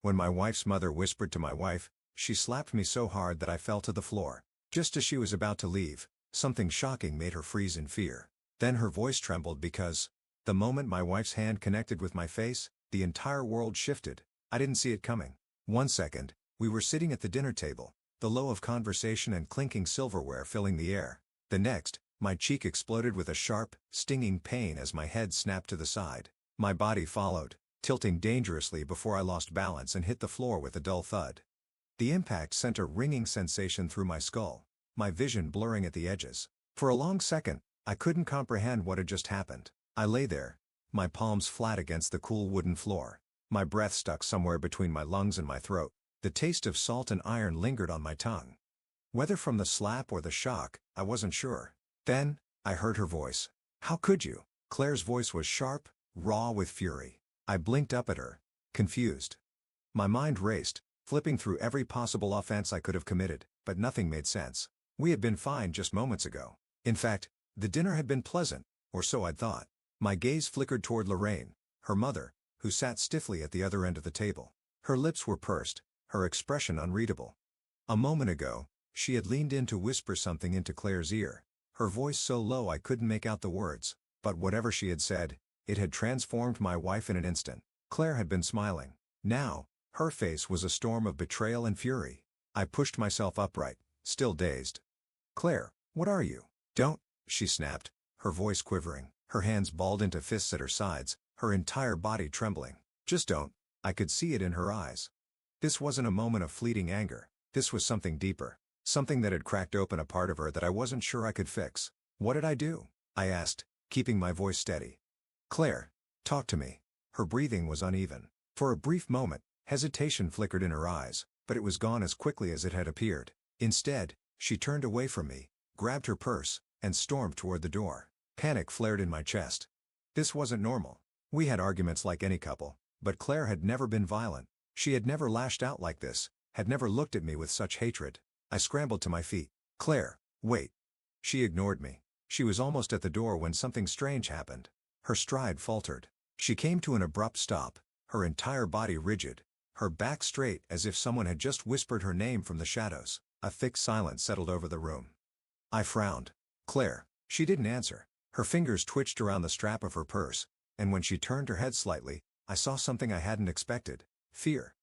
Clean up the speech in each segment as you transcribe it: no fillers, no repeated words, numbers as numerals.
When my wife's mother whispered to my wife, she slapped me so hard that I fell to the floor. Just as she was about to leave, something shocking made her freeze in fear. Then her voice trembled because, the moment my wife's hand connected with my face, the entire world shifted. I didn't see it coming. 1 second, we were sitting at the dinner table, the flow of conversation and clinking silverware filling the air. The next, my cheek exploded with a sharp, stinging pain as my head snapped to the side. My body followed, tilting dangerously before I lost balance and hit the floor with a dull thud. The impact sent a ringing sensation through my skull, my vision blurring at the edges. For a long second, I couldn't comprehend what had just happened. I lay there, my palms flat against the cool wooden floor. My breath stuck somewhere between my lungs and my throat. The taste of salt and iron lingered on my tongue. Whether from the slap or the shock, I wasn't sure. Then, I heard her voice. "How could you?" Claire's voice was sharp, raw with fury. I blinked up at her, confused. My mind raced, flipping through every possible offense I could have committed, but nothing made sense. We had been fine just moments ago. In fact, the dinner had been pleasant, or so I'd thought. My gaze flickered toward Lorraine, her mother, who sat stiffly at the other end of the table. Her lips were pursed, her expression unreadable. A moment ago, she had leaned in to whisper something into Claire's ear, her voice so low I couldn't make out the words, but whatever she had said, it had transformed my wife in an instant. Claire had been smiling. Now, her face was a storm of betrayal and fury. I pushed myself upright, still dazed. "Claire, what are you?" "Don't," she snapped, her voice quivering, her hands balled into fists at her sides, her entire body trembling. "Just don't." I could see it in her eyes. This wasn't a moment of fleeting anger. This was something deeper. Something that had cracked open a part of her that I wasn't sure I could fix. "What did I do?" I asked, keeping my voice steady. "Claire, talk to me." Her breathing was uneven. For a brief moment, hesitation flickered in her eyes, but it was gone as quickly as it had appeared. Instead, she turned away from me, grabbed her purse, and stormed toward the door. Panic flared in my chest. This wasn't normal. We had arguments like any couple, but Claire had never been violent. She had never lashed out like this, had never looked at me with such hatred. I scrambled to my feet. "Claire, wait." She ignored me. She was almost at the door when something strange happened. Her stride faltered. She came to an abrupt stop, her entire body rigid, her back straight as if someone had just whispered her name from the shadows. A thick silence settled over the room. I frowned. "Claire." She didn't answer. Her fingers twitched around the strap of her purse, and when she turned her head slightly, I saw something I hadn't expected. Fear.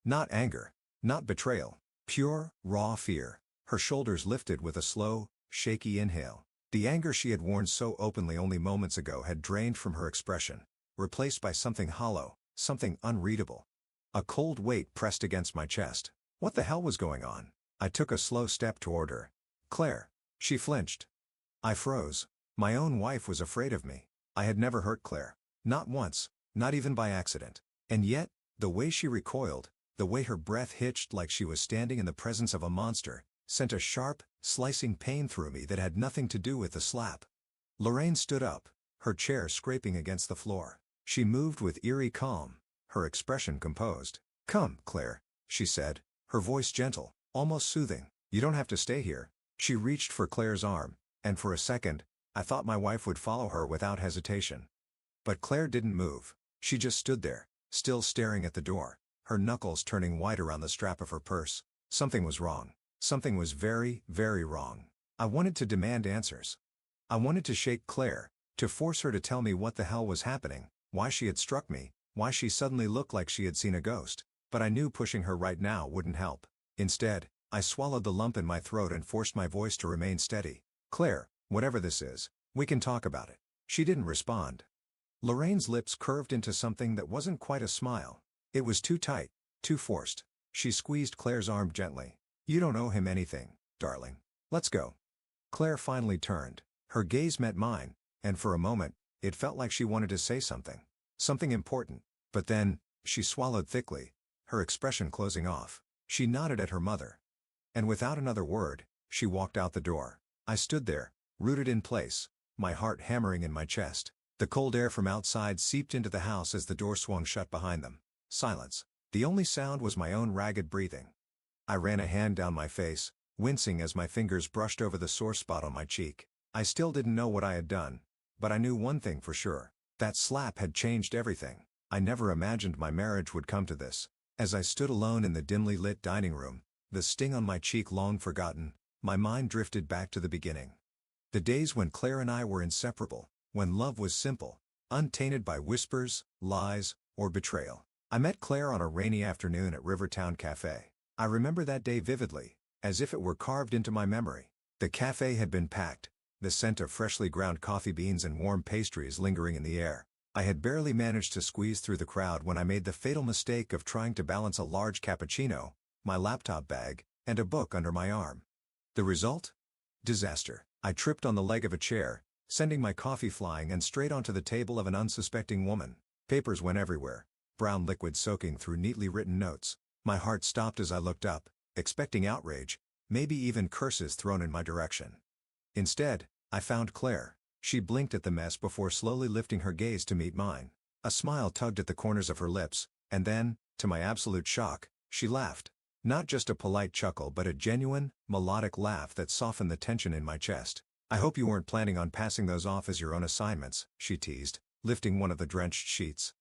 Not anger. Not betrayal. Pure, raw fear. Her shoulders lifted with a slow, shaky inhale. The anger she had worn so openly only moments ago had drained from her expression, replaced by something hollow, something unreadable. A cold weight pressed against my chest. What the hell was going on? I took a slow step toward her. "Claire." She flinched. I froze. My own wife was afraid of me. I had never hurt Claire. Not once, not even by accident. And yet, the way she recoiled, the way her breath hitched like she was standing in the presence of a monster, sent a sharp, slicing pain through me that had nothing to do with the slap. Lorraine stood up, her chair scraping against the floor. She moved with eerie calm, her expression composed. "Come, Claire," she said, her voice gentle, almost soothing. "You don't have to stay here." She reached for Claire's arm, and for a second, I thought my wife would follow her without hesitation. But Claire didn't move. She just stood there, still staring at the door, her knuckles turning white around the strap of her purse. Something was wrong. Something was very, very wrong. I wanted to demand answers. I wanted to shake Claire, to force her to tell me what the hell was happening, why she had struck me, why she suddenly looked like she had seen a ghost. But I knew pushing her right now wouldn't help. Instead, I swallowed the lump in my throat and forced my voice to remain steady. "Claire, whatever this is, we can talk about it." She didn't respond. Lorraine's lips curved into something that wasn't quite a smile. It was too tight, too forced. She squeezed Claire's arm gently. "You don't owe him anything, darling. Let's go." Claire finally turned. Her gaze met mine, and for a moment, it felt like she wanted to say something. Something important. But then, she swallowed thickly, her expression closing off. She nodded at her mother. And without another word, she walked out the door. I stood there, rooted in place, my heart hammering in my chest. The cold air from outside seeped into the house as the door swung shut behind them. Silence. The only sound was my own ragged breathing. I ran a hand down my face, wincing as my fingers brushed over the sore spot on my cheek. I still didn't know what I had done, but I knew one thing for sure. That slap had changed everything. I never imagined my marriage would come to this. As I stood alone in the dimly lit dining room, the sting on my cheek long forgotten, my mind drifted back to the beginning. The days when Claire and I were inseparable, when love was simple, untainted by whispers, lies, or betrayal. I met Claire on a rainy afternoon at Rivertown Cafe. I remember that day vividly, as if it were carved into my memory. The cafe had been packed, the scent of freshly ground coffee beans and warm pastries lingering in the air. I had barely managed to squeeze through the crowd when I made the fatal mistake of trying to balance a large cappuccino, my laptop bag, and a book under my arm. The result? Disaster. I tripped on the leg of a chair, sending my coffee flying and straight onto the table of an unsuspecting woman. Papers went everywhere, brown liquid soaking through neatly written notes. My heart stopped as I looked up, expecting outrage, maybe even curses thrown in my direction. Instead, I found Claire. She blinked at the mess before slowly lifting her gaze to meet mine. A smile tugged at the corners of her lips, and then, to my absolute shock, she laughed. Not just a polite chuckle but a genuine, melodic laugh that softened the tension in my chest. "I hope you weren't planning on passing those off as your own assignments," she teased, lifting one of the drenched sheets.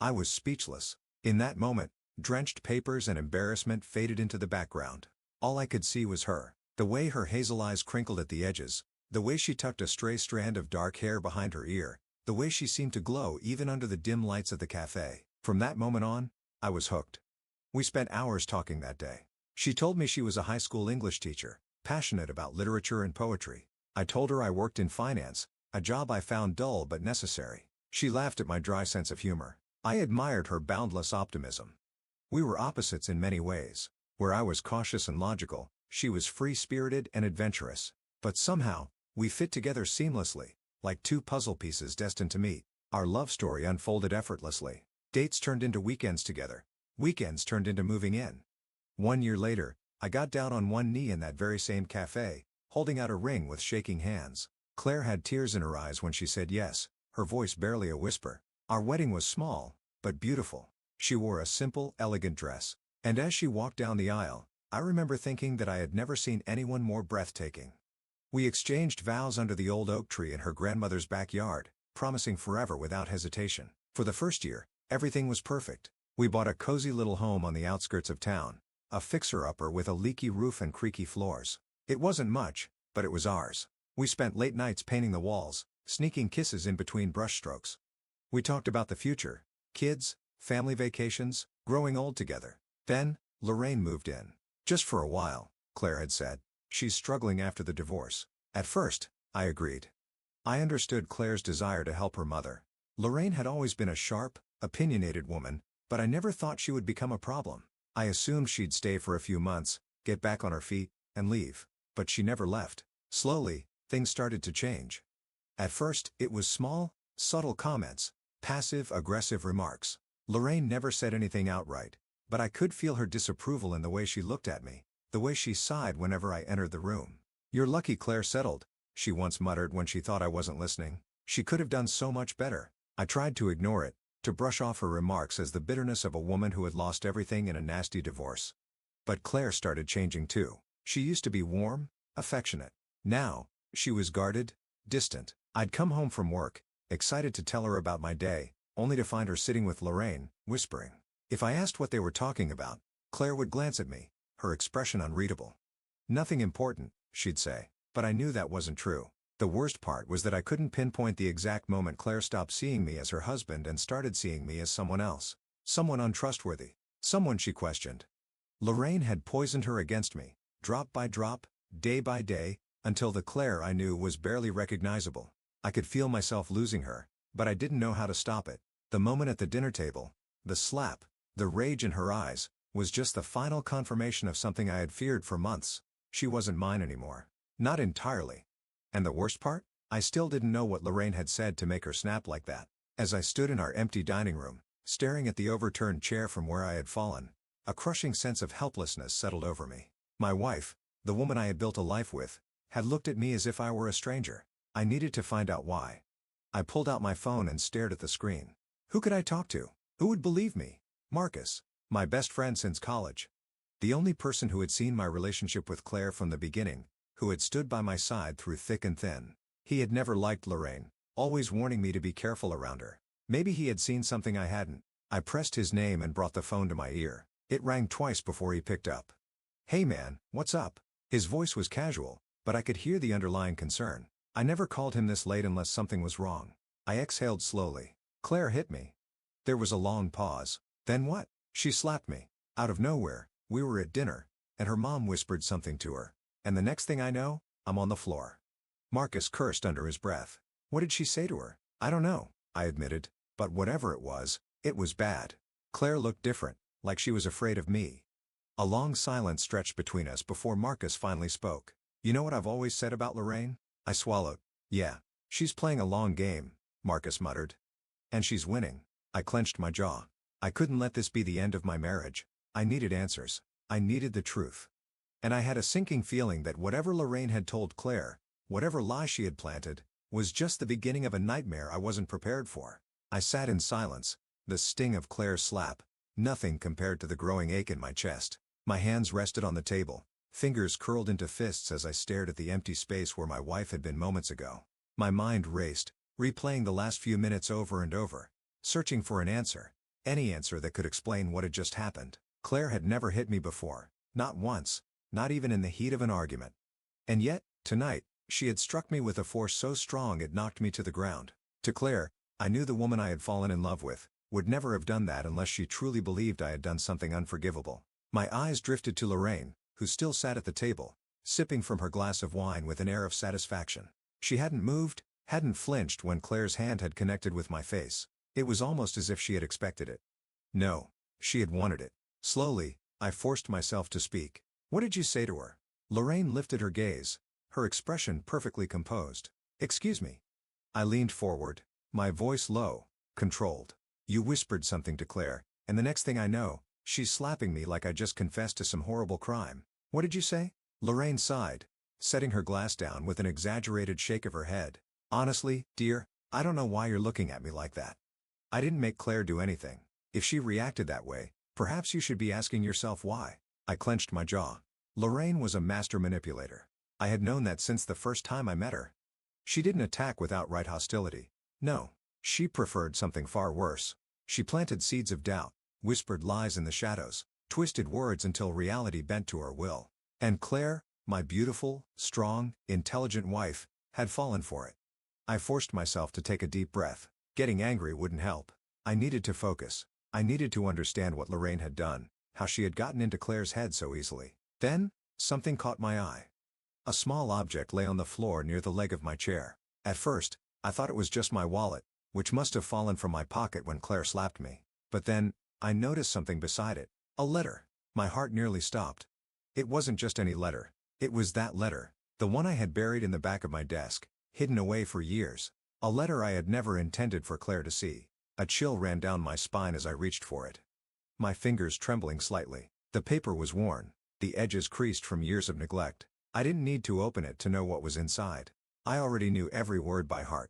I was speechless. In that moment, drenched papers and embarrassment faded into the background. All I could see was her. The way her hazel eyes crinkled at the edges, the way she tucked a stray strand of dark hair behind her ear, the way she seemed to glow even under the dim lights of the cafe. From that moment on, I was hooked. We spent hours talking that day. She told me she was a high school English teacher, passionate about literature and poetry. I told her I worked in finance, a job I found dull but necessary. She laughed at my dry sense of humor. I admired her boundless optimism. We were opposites in many ways. Where I was cautious and logical, she was free-spirited and adventurous. But somehow, we fit together seamlessly, like two puzzle pieces destined to meet. Our love story unfolded effortlessly. Dates turned into weekends together. Weekends turned into moving in. 1 year later, I got down on one knee in that very same cafe, holding out a ring with shaking hands. Claire had tears in her eyes when she said yes, her voice barely a whisper. Our wedding was small, but beautiful. She wore a simple, elegant dress. And as she walked down the aisle, I remember thinking that I had never seen anyone more breathtaking. We exchanged vows under the old oak tree in her grandmother's backyard, promising forever without hesitation. For the first year, everything was perfect. We bought a cozy little home on the outskirts of town, a fixer-upper with a leaky roof and creaky floors. It wasn't much, but it was ours. We spent late nights painting the walls, sneaking kisses in between brushstrokes. We talked about the future, kids, family vacations, growing old together. Then, Lorraine moved in. Just for a while, Claire had said. She's struggling after the divorce. At first, I agreed. I understood Claire's desire to help her mother. Lorraine had always been a sharp, opinionated woman, but I never thought she would become a problem. I assumed she'd stay for a few months, get back on her feet, and leave. But she never left. Slowly, things started to change. At first, it was small, subtle comments, passive-aggressive remarks. Lorraine never said anything outright, but I could feel her disapproval in the way she looked at me, the way she sighed whenever I entered the room. "You're lucky Claire settled," she once muttered when she thought I wasn't listening. She could have done so much better. I tried to ignore it, to brush off her remarks as the bitterness of a woman who had lost everything in a nasty divorce. But Claire started changing too. She used to be warm, affectionate. Now, she was guarded, distant. I'd come home from work, excited to tell her about my day, only to find her sitting with Lorraine, whispering. If I asked what they were talking about, Claire would glance at me, her expression unreadable. "Nothing important," she'd say, but I knew that wasn't true. The worst part was that I couldn't pinpoint the exact moment Claire stopped seeing me as her husband and started seeing me as someone else. Someone untrustworthy. Someone she questioned. Lorraine had poisoned her against me, drop by drop, day by day, until the Claire I knew was barely recognizable. I could feel myself losing her, but I didn't know how to stop it. The moment at the dinner table, the slap, the rage in her eyes, was just the final confirmation of something I had feared for months. She wasn't mine anymore. Not entirely. And the worst part? I still didn't know what Lorraine had said to make her snap like that. As I stood in our empty dining room, staring at the overturned chair from where I had fallen, a crushing sense of helplessness settled over me. My wife, the woman I had built a life with, had looked at me as if I were a stranger. I needed to find out why. I pulled out my phone and stared at the screen. Who could I talk to? Who would believe me? Marcus, my best friend since college. The only person who had seen my relationship with Claire from the beginning, who had stood by my side through thick and thin. He had never liked Lorraine, always warning me to be careful around her. Maybe he had seen something I hadn't. I pressed his name and brought the phone to my ear. It rang twice before he picked up. "Hey man, what's up?" His voice was casual, but I could hear the underlying concern. I never called him this late unless something was wrong. I exhaled slowly. "Claire hit me." There was a long pause. "Then what?" "She slapped me. Out of nowhere. We were at dinner, and her mom whispered something to her. And the next thing I know, I'm on the floor." Marcus cursed under his breath. "What did she say to her?" "I don't know," I admitted, "but whatever it was bad." Claire looked different, like she was afraid of me. A long silence stretched between us before Marcus finally spoke. "You know what I've always said about Lorraine?" I swallowed. "Yeah. She's playing a long game," Marcus muttered. "And she's winning." I clenched my jaw. I couldn't let this be the end of my marriage. I needed answers. I needed the truth. And I had a sinking feeling that whatever Lorraine had told Claire, whatever lie she had planted, was just the beginning of a nightmare I wasn't prepared for. I sat in silence, the sting of Claire's slap, nothing compared to the growing ache in my chest. My hands rested on the table, fingers curled into fists as I stared at the empty space where my wife had been moments ago. My mind raced, replaying the last few minutes over and over, searching for an answer, any answer that could explain what had just happened. Claire had never hit me before, not once, not even in the heat of an argument. And yet, tonight, she had struck me with a force so strong it knocked me to the ground. To Claire, I knew the woman I had fallen in love with, would never have done that unless she truly believed I had done something unforgivable. My eyes drifted to Lorraine, who still sat at the table, sipping from her glass of wine with an air of satisfaction. She hadn't moved, hadn't flinched when Claire's hand had connected with my face. It was almost as if she had expected it. No, she had wanted it. Slowly, I forced myself to speak. "What did you say to her?" Lorraine lifted her gaze, her expression perfectly composed. "Excuse me." I leaned forward, my voice low, controlled. "You whispered something to Claire, and the next thing I know, she's slapping me like I just confessed to some horrible crime." "What did you say?" Lorraine sighed, setting her glass down with an exaggerated shake of her head. "Honestly, dear, I don't know why you're looking at me like that. I didn't make Claire do anything. If she reacted that way, perhaps you should be asking yourself why." I clenched my jaw. Lorraine was a master manipulator. I had known that since the first time I met her. She didn't attack with outright hostility. No, she preferred something far worse. She planted seeds of doubt, whispered lies in the shadows, twisted words until reality bent to her will. And Claire, my beautiful, strong, intelligent wife, had fallen for it. I forced myself to take a deep breath. Getting angry wouldn't help. I needed to focus. I needed to understand what Lorraine had done, how she had gotten into Claire's head so easily. Then, something caught my eye. A small object lay on the floor near the leg of my chair. At first, I thought it was just my wallet, which must have fallen from my pocket when Claire slapped me. But then, I noticed something beside it. A letter. My heart nearly stopped. It wasn't just any letter. It was that letter, the one I had buried in the back of my desk, hidden away for years. A letter I had never intended for Claire to see. A chill ran down my spine as I reached for it. My fingers trembling slightly. The paper was worn, the edges creased from years of neglect. I didn't need to open it to know what was inside. I already knew every word by heart.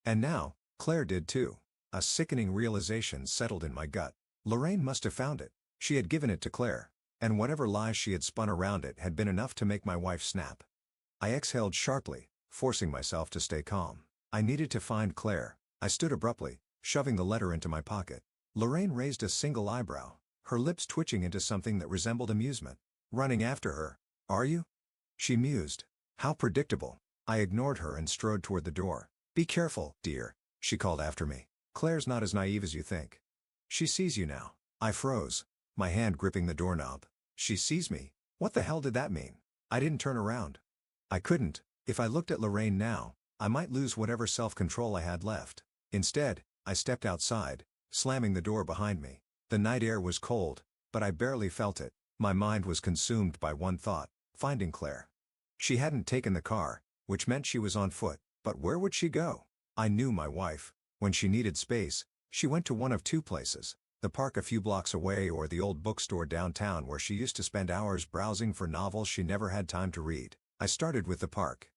And now, Claire did too. A sickening realization settled in my gut. Lorraine must have found it. She had given it to Claire. And whatever lies she had spun around it had been enough to make my wife snap. I exhaled sharply, forcing myself to stay calm. I needed to find Claire. I stood abruptly, shoving the letter into my pocket. Lorraine raised a single eyebrow, her lips twitching into something that resembled amusement. "Running after her, are you?" she mused. How predictable. I ignored her and strode toward the door. "Be careful, dear," she called after me. "Claire's not as naive as you think. She sees you now." I froze, my hand gripping the doorknob. She sees me? What the hell did that mean? I didn't turn around. I couldn't. If I looked at Lorraine now, I might lose whatever self-control I had left. Instead, I stepped outside, slamming the door behind me. The night air was cold, but I barely felt it. My mind was consumed by one thought: finding Claire. She hadn't taken the car, which meant she was on foot, but where would she go? I knew my wife. When she needed space, she went to one of two places: the park a few blocks away or the old bookstore downtown where she used to spend hours browsing for novels she never had time to read. I started with the park.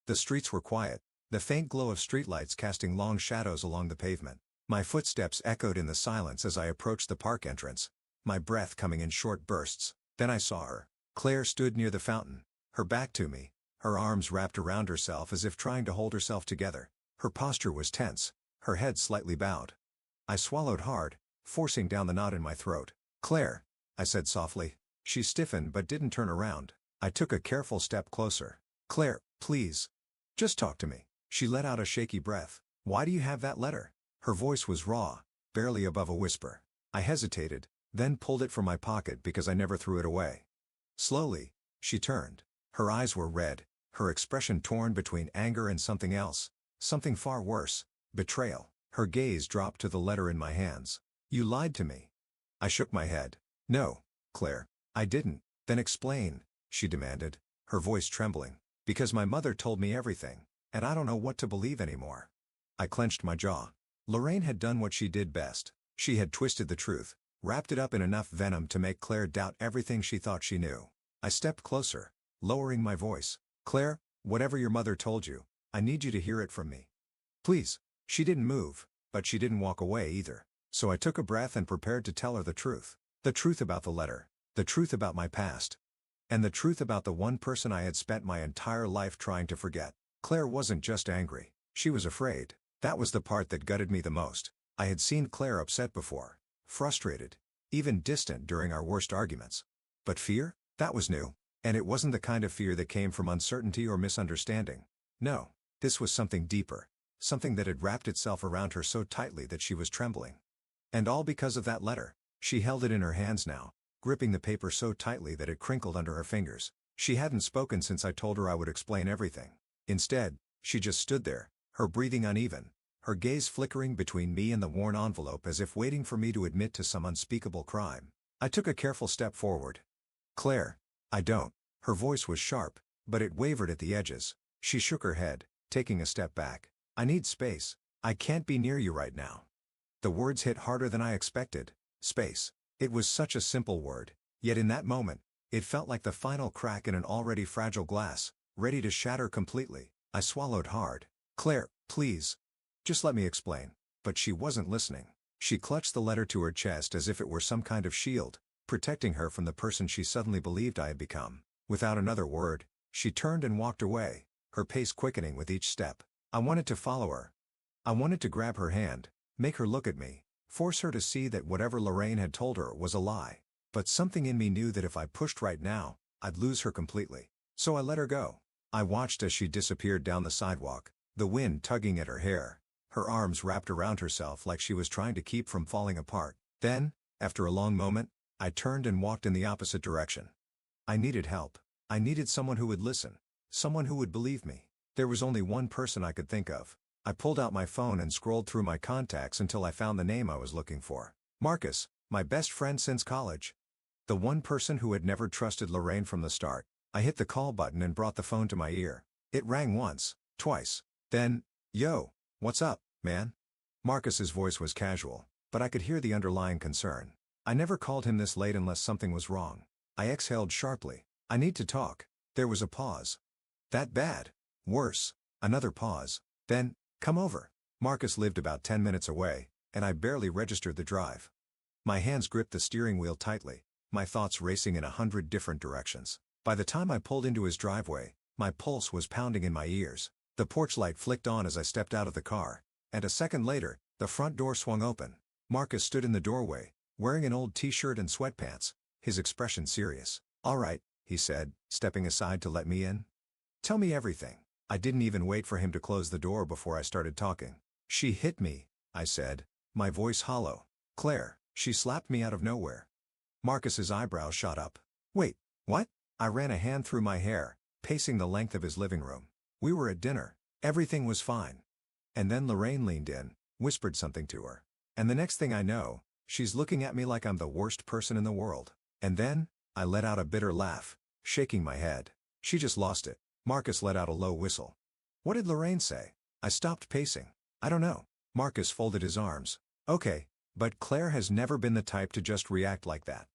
The streets were quiet, the faint glow of streetlights casting long shadows along the pavement. My footsteps echoed in the silence as I approached the park entrance, my breath coming in short bursts. Then I saw her. Claire stood near the fountain, her back to me, her arms wrapped around herself as if trying to hold herself together. Her posture was tense, her head slightly bowed. I swallowed hard, forcing down the knot in my throat. "Claire." I said softly. She stiffened but didn't turn around. I took a careful step closer. Claire, please. Just talk to me. She let out a shaky breath. Why do you have that letter? Her voice was raw, barely above a whisper. I hesitated, then pulled it from my pocket because I never threw it away. Slowly, she turned. Her eyes were red, her expression torn between anger and something else. Something far worse. Betrayal. Her gaze dropped to the letter in my hands. You lied to me. I shook my head. No, Claire, I didn't. Then explain, she demanded, her voice trembling. Because my mother told me everything, and I don't know what to believe anymore. I clenched my jaw. Lorraine had done what she did best. She had twisted the truth, wrapped it up in enough venom to make Claire doubt everything she thought she knew. I stepped closer, lowering my voice. Claire, whatever your mother told you, I need you to hear it from me. Please. She didn't move, but she didn't walk away either. So I took a breath and prepared to tell her the truth. The truth about the letter. The truth about my past. And the truth about the one person I had spent my entire life trying to forget. Claire wasn't just angry. She was afraid. That was the part that gutted me the most. I had seen Claire upset before. Frustrated. Even distant during our worst arguments. But fear? That was new. And it wasn't the kind of fear that came from uncertainty or misunderstanding. No. This was something deeper. Something that had wrapped itself around her so tightly that she was trembling. And all because of that letter. She held it in her hands now, gripping the paper so tightly that it crinkled under her fingers. She hadn't spoken since I told her I would explain everything. Instead, she just stood there, her breathing uneven, her gaze flickering between me and the worn envelope as if waiting for me to admit to some unspeakable crime. I took a careful step forward. Claire, I don't. Her voice was sharp, but it wavered at the edges. She shook her head, taking a step back. I need space. I can't be near you right now. The words hit harder than I expected. Space. It was such a simple word, yet in that moment, it felt like the final crack in an already fragile glass, ready to shatter completely. I swallowed hard. Claire, please. Just let me explain. But she wasn't listening. She clutched the letter to her chest as if it were some kind of shield, protecting her from the person she suddenly believed I had become. Without another word, she turned and walked away, her pace quickening with each step. I wanted to follow her. I wanted to grab her hand, make her look at me, force her to see that whatever Lorraine had told her was a lie. But something in me knew that if I pushed right now, I'd lose her completely. So I let her go. I watched as she disappeared down the sidewalk, the wind tugging at her hair, her arms wrapped around herself like she was trying to keep from falling apart. Then, after a long moment, I turned and walked in the opposite direction. I needed help. I needed someone who would listen. Someone who would believe me. There was only one person I could think of. I pulled out my phone and scrolled through my contacts until I found the name I was looking for. Marcus, my best friend since college. The one person who had never trusted Lorraine from the start. I hit the call button and brought the phone to my ear. It rang once, twice. Then, yo, what's up, man? Marcus's voice was casual, but I could hear the underlying concern. I never called him this late unless something was wrong. I exhaled sharply. I need to talk. There was a pause. That bad? Worse. Another pause. Then, come over. Marcus lived about 10 minutes away, and I barely registered the drive. My hands gripped the steering wheel tightly, my thoughts racing in 100 different directions. By the time I pulled into his driveway, my pulse was pounding in my ears. The porch light flicked on as I stepped out of the car, and a second later, the front door swung open. Marcus stood in the doorway, wearing an old t-shirt and sweatpants, his expression serious. All right, he said, stepping aside to let me in. Tell me everything. I didn't even wait for him to close the door before I started talking. She hit me, I said, my voice hollow. Claire, she slapped me out of nowhere. Marcus's eyebrows shot up. Wait, what? I ran a hand through my hair, pacing the length of his living room. We were at dinner. Everything was fine. And then Lorraine leaned in, whispered something to her. And the next thing I know, she's looking at me like I'm the worst person in the world. And then, I let out a bitter laugh, shaking my head. She just lost it. Marcus let out a low whistle. What did Lorraine say? I stopped pacing. I don't know. Marcus folded his arms. Okay, but Claire has never been the type to just react like that.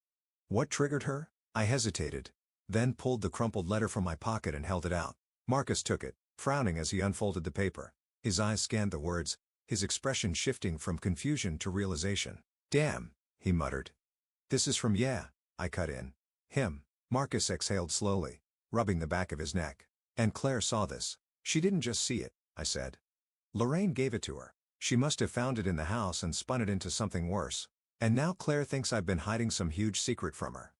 What triggered her? I hesitated, then pulled the crumpled letter from my pocket and held it out. Marcus took it, frowning as he unfolded the paper. His eyes scanned the words, his expression shifting from confusion to realization. Damn, he muttered. This is from I cut in. Him. Marcus exhaled slowly, rubbing the back of his neck. And Claire saw this. She didn't just see it, I said. Lorraine gave it to her. She must have found it in the house and spun it into something worse. And now Claire thinks I've been hiding some huge secret from her.